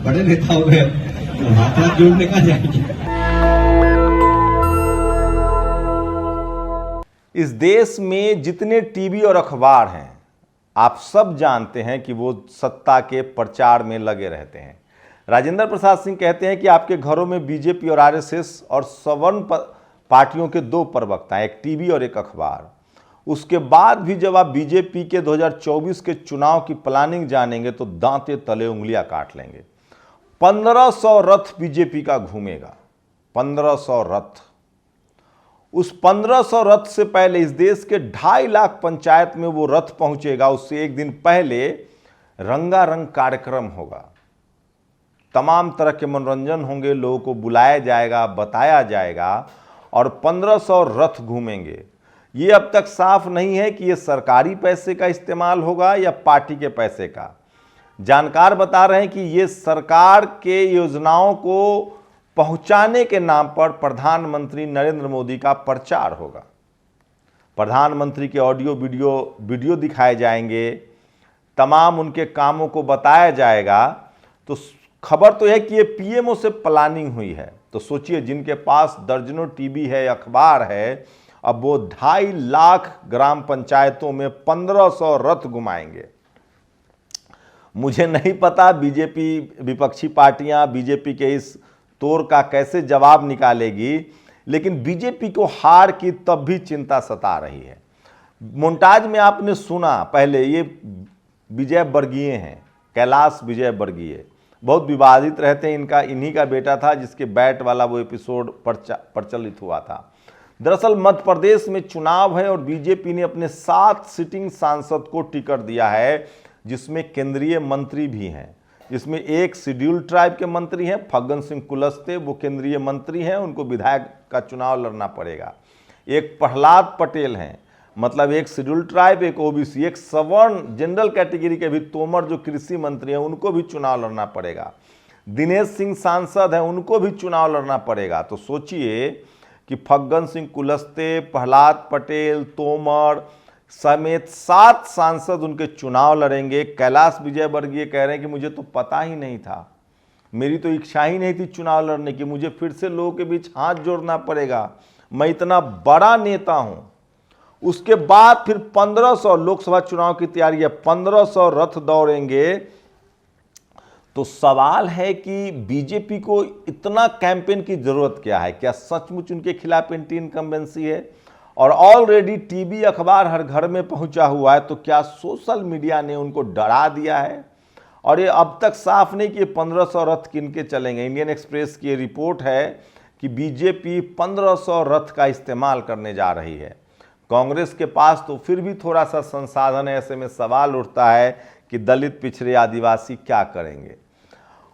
बड़े नेता हो गए तो हाथ जोड़ने का जाएंगे। इस देश में जितने टीवी और अखबार हैं आप सब जानते हैं कि वो सत्ता के प्रचार में लगे रहते हैं। राजेंद्र प्रसाद सिंह कहते हैं कि आपके घरों में बीजेपी और आरएसएस और सवर्ण पार्टियों के दो प्रवक्ता हैं, एक टीवी और एक अखबार। उसके बाद भी जब आप बीजेपी के 2024 के चुनाव की प्लानिंग जानेंगे तो दांते तले उंगलियां काट लेंगे। 1500 रथ बीजेपी का घूमेगा, 1500 रथ। उस 1500 रथ से पहले इस देश के 2.5 लाख पंचायत में वो रथ पहुंचेगा। उससे एक दिन पहले रंगारंग कार्यक्रम होगा, तमाम तरह के मनोरंजन होंगे, लोगों को बुलाया जाएगा, बताया जाएगा और 1500 रथ घूमेंगे। ये अब तक साफ नहीं है कि ये सरकारी पैसे का इस्तेमाल होगा या पार्टी के पैसे का। जानकार बता रहे हैं कि ये सरकार के योजनाओं को पहुंचाने के नाम पर प्रधानमंत्री नरेंद्र मोदी का प्रचार होगा। प्रधानमंत्री के ऑडियो वीडियो दिखाए जाएंगे, तमाम उनके कामों को बताया जाएगा। तो खबर तो है कि ये पीएमओ से प्लानिंग हुई है। तो सोचिए, जिनके पास दर्जनों टीवी है, अखबार है, अब वो 2.5 लाख ग्राम पंचायतों में 1500 रथ घुमाएंगे। मुझे नहीं पता बीजेपी, विपक्षी पार्टियां बीजेपी के इस तोड़ का कैसे जवाब निकालेगी, लेकिन बीजेपी को हार की तब भी चिंता सता रही है। मोन्टाज में आपने सुना, पहले ये विजय वर्गीय हैं, कैलाश विजय वर्गीय, बहुत विवादित रहते हैं। इन्हीं का बेटा था जिसके बैट वाला वो एपिसोड प्रचलित हुआ था। दरअसल मध्य प्रदेश में चुनाव है और बीजेपी ने अपने 7 सिटिंग सांसद को टिकट दिया है, जिसमें केंद्रीय मंत्री भी हैं। जिसमें एक शेड्यूल ट्राइब के मंत्री हैं, फग्गन सिंह कुलस्ते, वो केंद्रीय मंत्री हैं, उनको विधायक का चुनाव लड़ना पड़ेगा। एक प्रहलाद पटेल हैं, मतलब एक शेड्यूल ट्राइब, एक ओबीसी, एक सवर्ण जनरल कैटेगरी के भी तोमर जो कृषि मंत्री हैं, उनको भी चुनाव लड़ना पड़ेगा। दिनेश सिंह सांसद हैं, उनको भी चुनाव लड़ना पड़ेगा। तो सोचिए कि फग्गन सिंह कुलस्ते, प्रहलाद पटेल, तोमर समेत 7 सांसद उनके चुनाव लड़ेंगे। कैलाश विजयवर्गीय कह रहे हैं कि मुझे तो पता ही नहीं था, मेरी तो इच्छा ही नहीं थी चुनाव लड़ने की, मुझे फिर से लोगों के बीच हाथ जोड़ना पड़ेगा, मैं इतना बड़ा नेता हूं। उसके बाद फिर 1500 लोकसभा चुनाव की तैयारी है, 1500 रथ दौड़ेंगे। तो सवाल है कि बीजेपी को इतना कैंपेन की जरूरत क्या है? क्या सचमुच उनके खिलाफ एंटी इनकम्बेंसी है? और ऑलरेडी टीवी अखबार हर घर में पहुंचा हुआ है, तो क्या सोशल मीडिया ने उनको डरा दिया है? और ये अब तक साफ नहीं कि 1500 रथ किनके चलेंगे। इंडियन एक्सप्रेस की रिपोर्ट है कि बीजेपी 1500 रथ का इस्तेमाल करने जा रही है। कांग्रेस के पास तो फिर भी थोड़ा सा संसाधन है। ऐसे में सवाल उठता है कि दलित, पिछड़े, आदिवासी क्या करेंगे।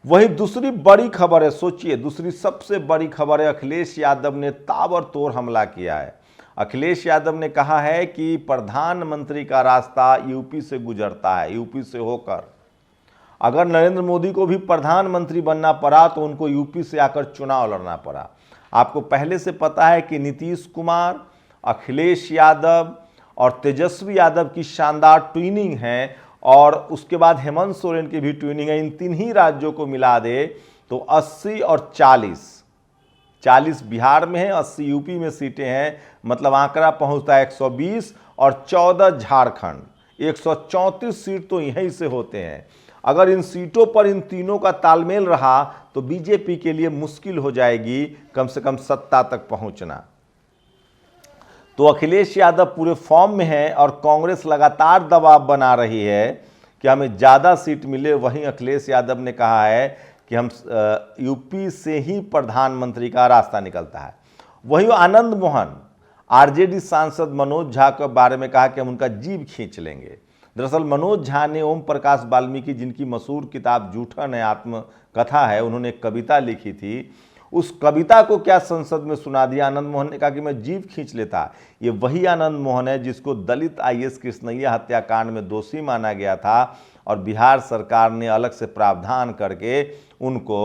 वही दूसरी बड़ी खबर है, सोचिए, दूसरी सबसे बड़ी खबर है, अखिलेश यादव ने ताबड़तोड़ हमला किया है। अखिलेश यादव ने कहा है कि प्रधानमंत्री का रास्ता यूपी से गुजरता है, यूपी से होकर। अगर नरेंद्र मोदी को भी प्रधानमंत्री बनना पड़ा तो उनको यूपी से आकर चुनाव लड़ना पड़ा। आपको पहले से पता है कि नीतीश कुमार, अखिलेश यादव और तेजस्वी यादव की शानदार ट्विनिंग है, और उसके बाद हेमंत सोरेन की भी ट्विनिंग है। इन 3 ही राज्यों को मिला दे तो 80 और 40 बिहार में है, 80 यूपी में सीटें हैं, मतलब आंकड़ा पहुंचता है 120, और 14 झारखंड, 134 सीट तो यहीं से होते हैं। अगर इन सीटों पर इन तीनों का तालमेल रहा तो बीजेपी के लिए मुश्किल हो जाएगी कम से कम सत्ता तक पहुंचना। तो अखिलेश यादव पूरे फॉर्म में है और कांग्रेस लगातार दबाव बना रही है कि हमें ज़्यादा सीट मिले। वहीं अखिलेश यादव ने कहा है कि हम यूपी से ही प्रधानमंत्री का रास्ता निकलता है। वहीं आनंद मोहन, आरजेडी सांसद मनोज झा के बारे में कहा कि हम उनका जीव खींच लेंगे। दरअसल मनोज झा ने ओम प्रकाश वाल्मीकि, जिनकी मशहूर किताब जूठन है, आत्मकथा है, उन्होंने एक कविता लिखी थी, उस कविता को क्या संसद में सुना दिया। आनंद मोहन ने कहा कि मैं जीव खींच लेता। ये वही आनंद मोहन है जिसको दलित आईएएस कृष्णैया हत्याकांड में दोषी माना गया था और बिहार सरकार ने अलग से प्रावधान करके उनको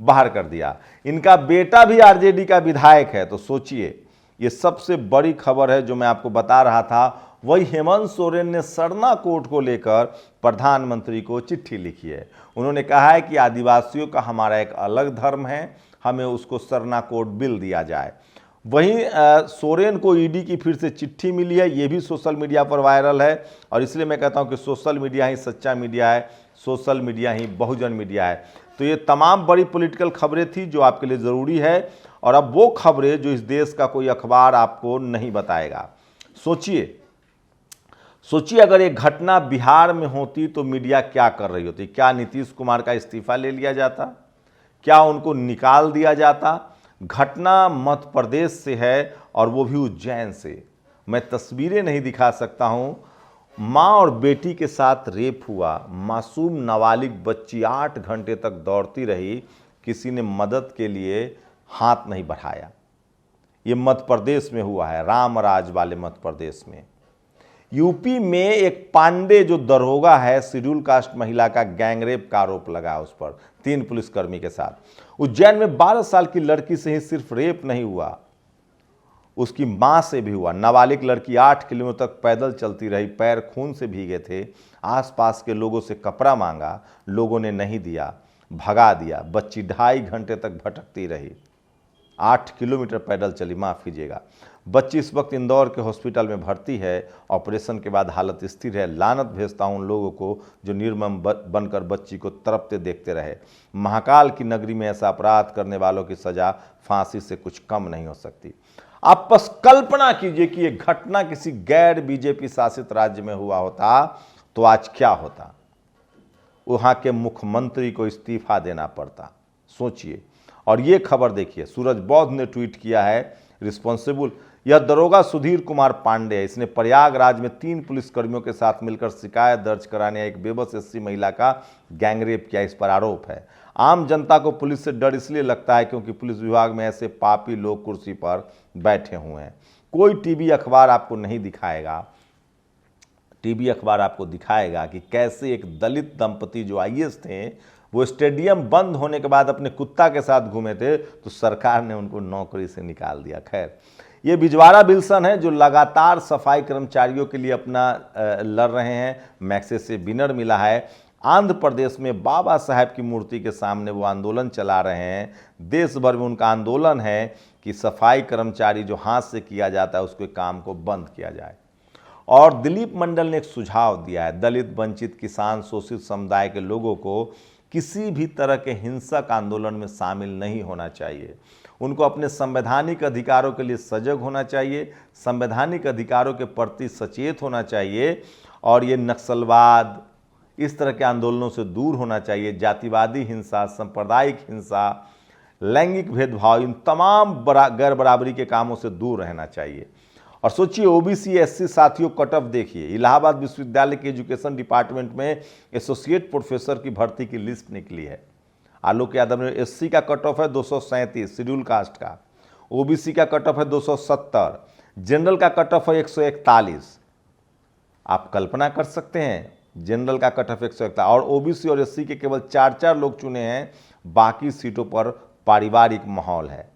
बाहर कर दिया। इनका बेटा भी आरजेडी का विधायक है। तो सोचिए, ये सबसे बड़ी खबर है जो मैं आपको बता रहा था। वही हेमंत सोरेन ने सरना कोर्ट को लेकर प्रधानमंत्री को चिट्ठी लिखी है। उन्होंने कहा है कि आदिवासियों का हमारा एक अलग धर्म है, हमें उसको सरना कोर्ट बिल दिया जाए। वहीं सोरेन को ईडी की फिर से चिट्ठी मिली है, ये भी सोशल मीडिया पर वायरल है। और इसलिए मैं कहता हूं कि सोशल मीडिया ही सच्चा मीडिया है, सोशल मीडिया ही बहुजन मीडिया है। तो ये तमाम बड़ी पॉलिटिकल खबरें थी जो आपके लिए ज़रूरी है, और अब वो खबरें जो इस देश का कोई अखबार आपको नहीं बताएगा। सोचिए अगर एक घटना बिहार में होती तो मीडिया क्या कर रही होती? क्या नीतीश कुमार का इस्तीफा ले लिया जाता? क्या उनको निकाल दिया जाता? घटना मध्य प्रदेश से है और वो भी उज्जैन से। मैं तस्वीरें नहीं दिखा सकता हूं। माँ और बेटी के साथ रेप हुआ, मासूम नाबालिग बच्ची 8 घंटे तक दौड़ती रही, किसी ने मदद के लिए हाथ नहीं बढ़ाया। ये मध्य प्रदेश में हुआ है, रामराज वाले मध्य प्रदेश में। यूपी में एक पांडे जो दरोगा है, शेड्यूल कास्ट महिला का गैंगरेप का आरोप लगा उस पर 3 पुलिसकर्मी के साथ। उज्जैन में 12 साल की लड़की से ही सिर्फ रेप नहीं हुआ, उसकी मां से भी हुआ। नाबालिग लड़की 8 किलोमीटर तक पैदल चलती रही, पैर खून से भीगे थे। आसपास के लोगों से कपड़ा मांगा, लोगों ने नहीं दिया, भगा दिया। बच्ची 2.5 घंटे तक भटकती रही, 8 किलोमीटर पैदल चली, माफ़ कीजिएगा। बच्ची इस वक्त इंदौर के हॉस्पिटल में भर्ती है। ऑपरेशन के बाद हालत स्थिर है। लानत भेजता हूं उन लोगों को जो निर्मम बनकर बच्ची को तड़पते देखते रहे। महाकाल की नगरी में ऐसा अपराध करने वालों की सजा फांसी से कुछ कम नहीं हो सकती। आप बस कल्पना कीजिए कि यह घटना किसी गैर बीजेपी शासित राज्य में हुआ होता तो आज क्या होता? वहां के मुख्यमंत्री को इस्तीफा देना पड़ता। सोचिए। और ये खबर देखिए, सूरज बौद्ध ने ट्वीट किया है, रिस्पॉन्सिबल। यह दरोगा सुधीर कुमार पांडे है। इसने प्रयागराज में 3 पुलिसकर्मियों के साथ मिलकर शिकायत दर्ज कराने एक बेबस एससी महिला का गैंगरेप किया, इस पर आरोप है। आम जनता को पुलिस से डर इसलिए लगता है क्योंकि पुलिस विभाग में ऐसे पापी लोग कुर्सी पर बैठे हुए हैं। कोई टीवी अखबार आपको नहीं दिखाएगा, टीवी अखबार आपको दिखाएगा कि कैसे एक दलित दंपति जो आईएएस थे, वो स्टेडियम बंद होने के बाद अपने कुत्ता के साथ घूमे थे तो सरकार ने उनको नौकरी से निकाल दिया। खैर, ये बिजवाड़ा विल्सन है जो लगातार सफाई कर्मचारियों के लिए अपना लड़ रहे हैं। मैक्सेस से विनर मिला है। आंध्र प्रदेश में बाबा साहेब की मूर्ति के सामने वो आंदोलन चला रहे हैं। देश भर में उनका आंदोलन है कि सफाई कर्मचारी जो हाथ से किया जाता है उसके काम को बंद किया जाए। और दिलीप मंडल ने एक सुझाव दिया है, दलित, वंचित, किसान, शोषित समुदाय के लोगों को किसी भी तरह के हिंसक आंदोलन में शामिल नहीं होना चाहिए। उनको अपने संवैधानिक अधिकारों के लिए सजग होना चाहिए, संवैधानिक अधिकारों के प्रति सचेत होना चाहिए, और ये नक्सलवाद, इस तरह के आंदोलनों से दूर होना चाहिए। जातिवादी हिंसा, सांप्रदायिक हिंसा, लैंगिक भेदभाव, इन तमाम गैर बराबरी के कामों से दूर रहना चाहिए। और सोचिए, ओबीसी एससी साथियों, कट ऑफ देखिए। इलाहाबाद विश्वविद्यालय के एजुकेशन डिपार्टमेंट में एसोसिएट प्रोफेसर की भर्ती की लिस्ट निकली है। आलोक यादव ने, एससी का कट ऑफ है 237 शेड्यूल कास्ट का, ओबीसी का कट ऑफ है 270, जनरल का कट ऑफ है 141। आप कल्पना कर सकते हैं, जनरल का कट ऑफ 141 और ओबीसी और एससी के केवल 4 लोग चुने हैं। बाकी सीटों पर पारिवारिक माहौल है।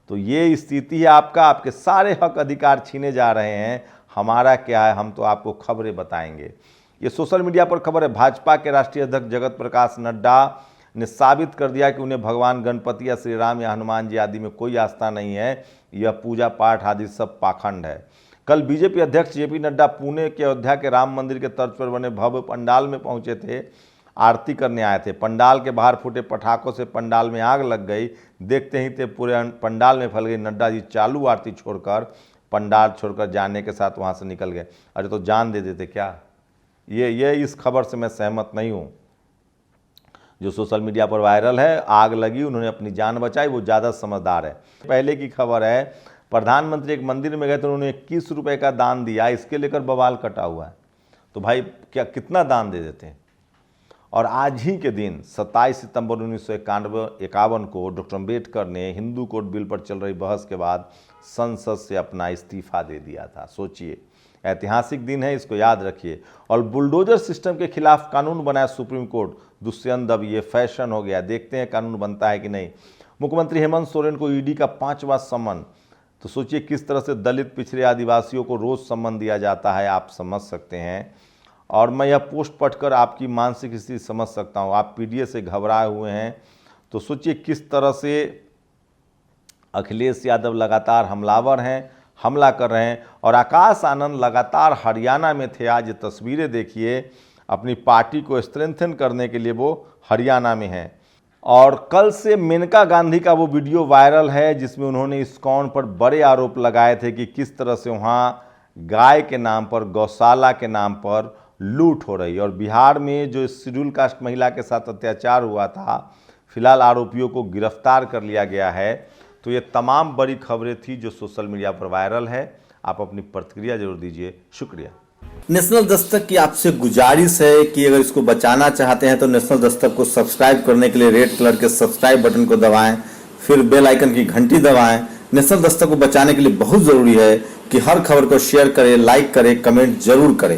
तो ये स्थिति है आपका, आपके सारे हक अधिकार छीने जा रहे हैं। हमारा क्या है, हम तो आपको खबरें बताएंगे। ये सोशल मीडिया पर खबर है, भाजपा के राष्ट्रीय अध्यक्ष जगत प्रकाश नड्डा ने साबित कर दिया कि उन्हें भगवान गणपति या श्री राम या हनुमान जी आदि में कोई आस्था नहीं है। यह पूजा पाठ आदि सब पाखंड है। कल बीजेपी अध्यक्ष जेपी नड्डा पुणे के अयोध्या के राम मंदिर के तर्ज पर बने भव्य पंडाल में पहुंचे थे, आरती करने आए थे। पंडाल के बाहर फूटे पटाखों से पंडाल में आग लग गई। देखते ही ते पूरे पंडाल में फैल गई। नड्डा जी चालू आरती छोड़कर, पंडाल छोड़कर जाने के साथ वहां से निकल गए। अरे तो जान दे देते क्या? ये इस खबर से मैं सहमत नहीं हूं जो सोशल मीडिया पर वायरल है। आग लगी, उन्होंने अपनी जान बचाई, वो ज़्यादा समझदार है। पहले की खबर है, प्रधानमंत्री एक मंदिर में गए तो उन्होंने 21 रुपये का दान दिया, इसके लेकर बवाल कटा हुआ है। तो भाई क्या कितना दान दे देते हैं? और आज ही के दिन 27 सितंबर 1951 को डॉक्टर अम्बेडकर ने हिंदू कोड बिल पर चल रही बहस के बाद संसद से अपना इस्तीफा दे दिया था। सोचिए, ऐतिहासिक दिन है, इसको याद रखिए। और बुलडोजर सिस्टम के खिलाफ कानून बनाया सुप्रीम कोर्ट। दुष्यंत, अब ये फैशन हो गया, देखते हैं कानून बनता है कि नहीं। मुख्यमंत्री हेमंत सोरेन को ईडी का 5वां सम्मन। तो सोचिए किस तरह से दलित पिछड़े आदिवासियों को रोज़ सम्मान दिया जाता है, आप समझ सकते हैं। और मैं यह पोस्ट पढ़कर आपकी मानसिक स्थिति समझ सकता हूँ। आप पीडीए से घबराए हुए हैं, तो सोचिए किस तरह से अखिलेश यादव लगातार हमलावर हैं, हमला कर रहे हैं। और आकाश आनंद लगातार हरियाणा में थे। आज ये तस्वीरें देखिए, अपनी पार्टी को स्ट्रेंथन करने के लिए वो हरियाणा में हैं। और कल से मेनका गांधी का वो वीडियो वायरल है जिसमें उन्होंने इस्कॉन पर बड़े आरोप लगाए थे कि किस तरह से वहाँ गाय के नाम पर, गौशाला के नाम पर लूट हो रही। और बिहार में जो शेड्यूल कास्ट महिला के साथ अत्याचार हुआ था, फिलहाल आरोपियों को गिरफ्तार कर लिया गया है। तो ये तमाम बड़ी खबरें थी जो सोशल मीडिया पर वायरल है। आप अपनी प्रतिक्रिया जरूर दीजिए। शुक्रिया। नेशनल दस्तक की आपसे गुजारिश है कि अगर इसको बचाना चाहते हैं तो नेशनल दस्तक को सब्सक्राइब करने के लिए रेड कलर के सब्सक्राइब बटन को दबाएं, फिर बेल आइकन की घंटी दबाएं। नेशनल दस्तक को बचाने के लिए बहुत जरूरी है कि हर खबर को शेयर करें, लाइक करें, कमेंट जरूर करें।